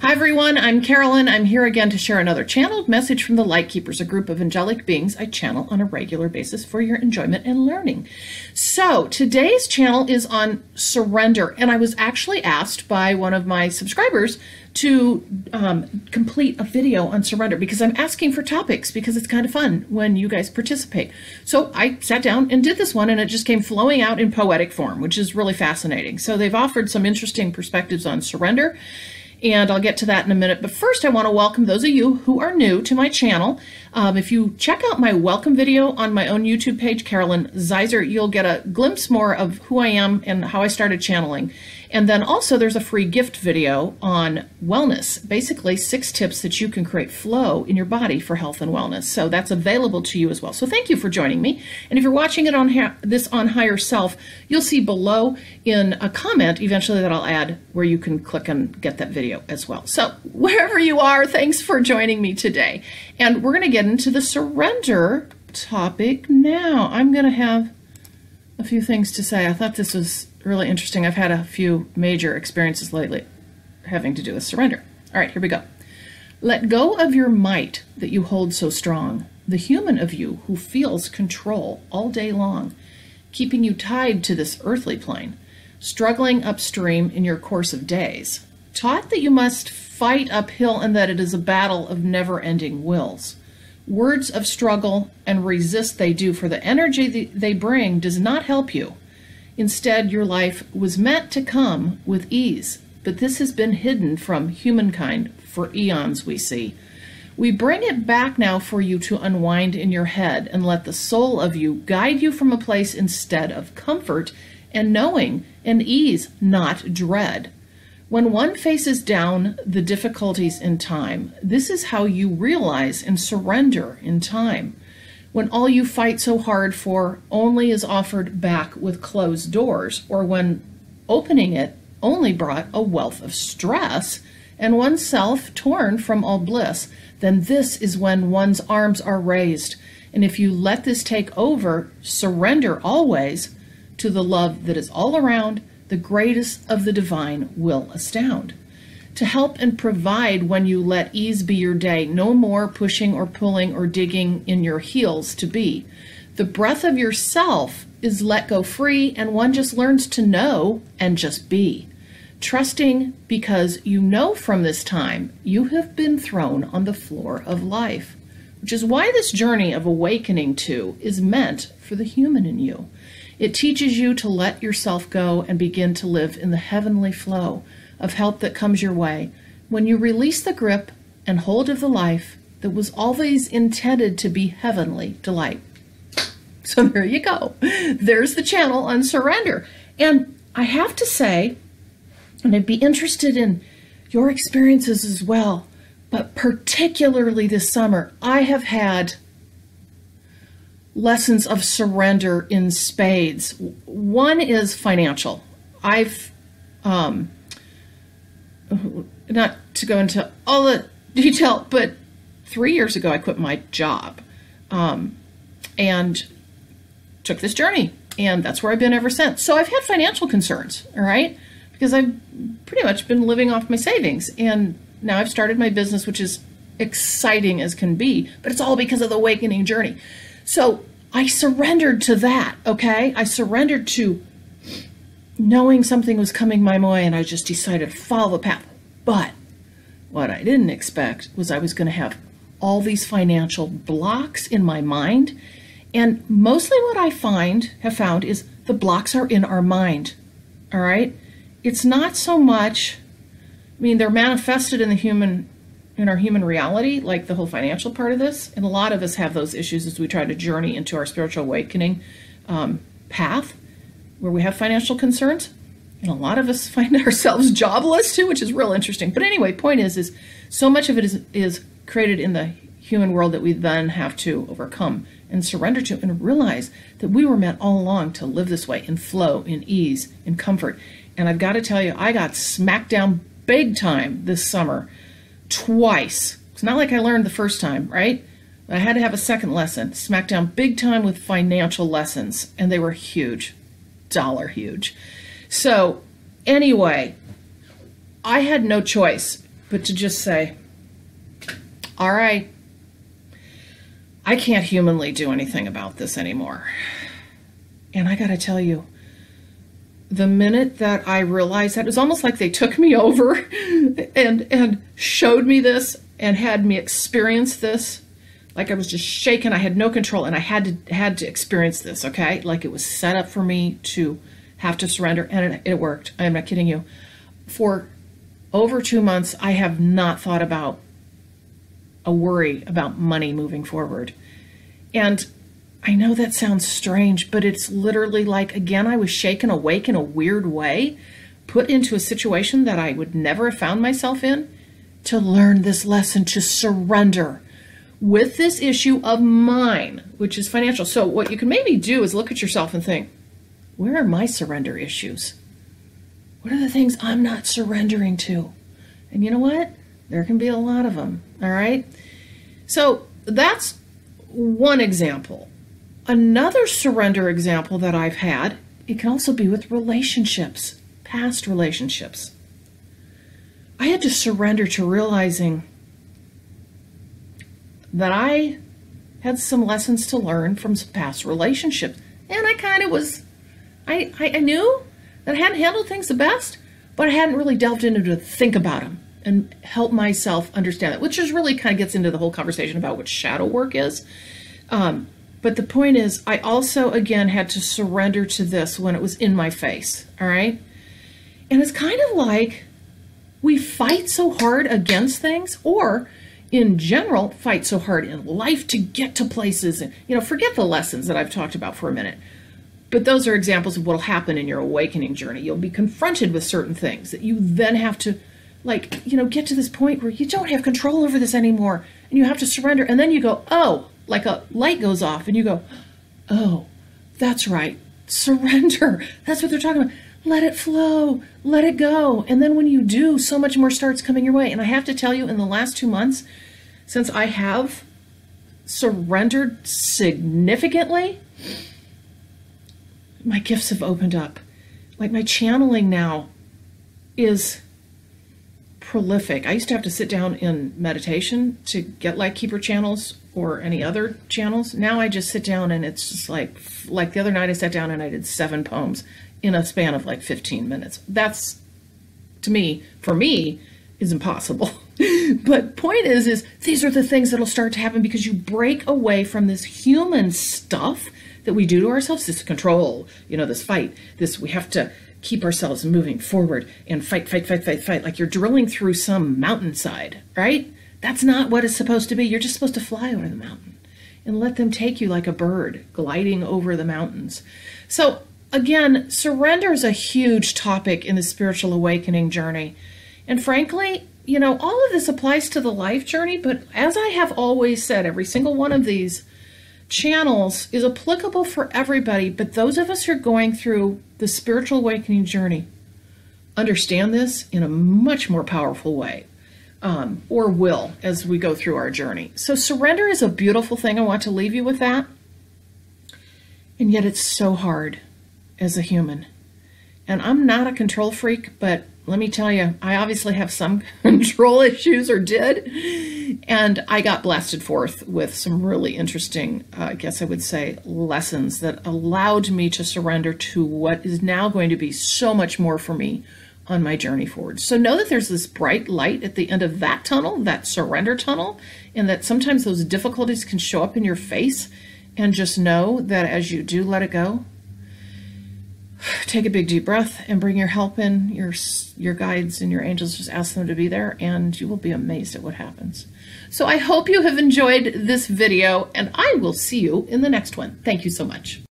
Hi everyone, I'm Carolyn. I'm here again to share another channeled message from the LightKeepers, a group of angelic beings I channel on a regular basis for your enjoyment and learning. So today's channel is on surrender, and I was actually asked by one of my subscribers to complete a video on surrender because I'm asking for topics because it's kind of fun when you guys participate. So I sat down and did this one, and it just came flowing out in poetic form, which is really fascinating. So they've offered some interesting perspectives on surrender, and I'll get to that in a minute. But first, I want to welcome those of you who are new to my channel. If you check out my welcome video on my own YouTube page, Carolyn Zaiser, you'll get a glimpse more of who I am and how I started channeling. And then also there's a free gift video on wellness, basically 6 tips that you can create flow in your body for health and wellness. So that's available to you as well. So thank you for joining me. And if you're watching it on this on Higher Self, you'll see below in a comment eventually that I'll add where you can click and get that video as well. So wherever you are, thanks for joining me today. And we're going to get into the surrender topic now. I'm going to have a few things to say. I thought this was really interesting. I've had a few major experiences lately having to do with surrender. All right, here we go. Let go of your might that you hold so strong, the human of you who feels control all day long, keeping you tied to this earthly plane, struggling upstream in your course of days, taught that you must fight uphill and that it is a battle of never-ending wills. Words of struggle and resist they do, for the energy they bring does not help you. Instead, your life was meant to come with ease, but this has been hidden from humankind for eons, we see. We bring it back now for you to unwind in your head and let the soul of you guide you from a place instead of comfort and knowing and ease, not dread. When one faces down the difficulties in time, this is how you realize and surrender in time. When all you fight so hard for only is offered back with closed doors, or when opening it only brought a wealth of stress and oneself torn from all bliss, then this is when one's arms are raised. And if you let this take over, surrender always to the love that is all around, the greatest of the divine will astound. To help and provide when you let ease be your day, no more pushing or pulling or digging in your heels to be. The breath of yourself is let go free, and one just learns to know and just be. Trusting because you know from this time you have been thrown on the floor of life, which is why this journey of awakening to is meant for the human in you. It teaches you to let yourself go and begin to live in the heavenly flow of help that comes your way when you release the grip and hold of the life that was always intended to be heavenly delight. So there you go. There's the channel on surrender. And I have to say, and I'd be interested in your experiences as well, but particularly this summer, I have had lessons of surrender in spades. One is financial. I've not to go into all the detail, but 3 years ago I quit my job and took this journey, and that's where I've been ever since. So I've had financial concerns, all right, because I've pretty much been living off my savings, and now I've started my business, which is exciting as can be, but it's all because of the awakening journey. So I surrendered to that, okay? I surrendered to knowing something was coming my way, and I just decided to follow the path. But what I didn't expect was I was going to have all these financial blocks in my mind. And mostly what I have found is the blocks are in our mind, all right? It's not so much, I mean, they're manifested in our human reality, like the whole financial part of this. And a lot of us have those issues as we try to journey into our spiritual awakening path, where we have financial concerns. And a lot of us find ourselves jobless too, which is real interesting. But anyway, point is so much of it is created in the human world that we then have to overcome and surrender to and realize that we were meant all along to live this way in flow, in ease, in comfort. And I've got to tell you, I got smacked down big time this summer, twice. It's not like I learned the first time, right? I had to have a second lesson, smacked down big time with financial lessons, and they were huge, dollar huge. So anyway, I had no choice but to just say, all right, I can't humanly do anything about this anymore. And I got to tell you, the minute that I realized that, it was almost like they took me over and showed me this and had me experience this. Like I was just shaken. I had no control, and I had to experience this, okay? Like it was set up for me to have to surrender, and it worked. I'm not kidding you. For over 2 months, I have not thought about a worry about money moving forward. And I know that sounds strange, but it's literally like, again, I was shaken awake in a weird way, put into a situation that I would never have found myself in, to learn this lesson, to surrender with this issue of mine, which is financial. So what you can maybe do is look at yourself and think, where are my surrender issues? What are the things I'm not surrendering to? And you know what? There can be a lot of them, all right? So that's one example. Another surrender example that I've had, it can also be with relationships, past relationships. I had to surrender to realizing that I had some lessons to learn from some past relationships. And I kind of was, I knew that I hadn't handled things the best, but I hadn't really delved into to think about them and help myself understand that, which is really kind of gets into the whole conversation about what shadow work is. But the point is, I also, again, had to surrender to this when it was in my face, all right? And it's kind of like we fight so hard against things, or in general, fight so hard in life to get to places. And, you know, forget the lessons that I've talked about for a minute. But those are examples of what will happen in your awakening journey. You'll be confronted with certain things that you then have to, like, you know, get to this point where you don't have control over this anymore, and you have to surrender. And then you go, oh, like a light goes off, and you go, oh, that's right, surrender. That's what they're talking about. Let it flow, let it go. And then when you do, so much more starts coming your way. And I have to tell you, in the last 2 months, since I have surrendered significantly, my gifts have opened up. Like my channeling now is prolific. I used to have to sit down in meditation to get LightKeeper channels or any other channels. Now I just sit down and it's just like the other night I sat down and I did 7 poems in a span of like 15 minutes. That's, to me, for me, is impossible. But point is these are the things that'll start to happen because you break away from this human stuff that we do to ourselves, this control, you know, this fight, this we have to keep ourselves moving forward and fight, like you're drilling through some mountainside, right? That's not what it's supposed to be. You're just supposed to fly over the mountain and let them take you like a bird gliding over the mountains. So again, surrender is a huge topic in the spiritual awakening journey. And frankly, you know, all of this applies to the life journey, but as I have always said, every single one of these channels is applicable for everybody, but those of us who are going through the spiritual awakening journey understand this in a much more powerful way, or will as we go through our journey. So surrender is a beautiful thing. I want to leave you with that. And yet it's so hard as a human. And I'm not a control freak, but let me tell you, I obviously have some control issues, or did, and I got blasted forth with some really interesting, I guess I would say, lessons that allowed me to surrender to what is now going to be so much more for me on my journey forward. So know that there's this bright light at the end of that tunnel, that surrender tunnel, and that sometimes those difficulties can show up in your face, and just know that as you do let it go, take a big deep breath and bring your help in, your guides and your angels. Just ask them to be there and you will be amazed at what happens. So I hope you have enjoyed this video and I will see you in the next one. Thank you so much.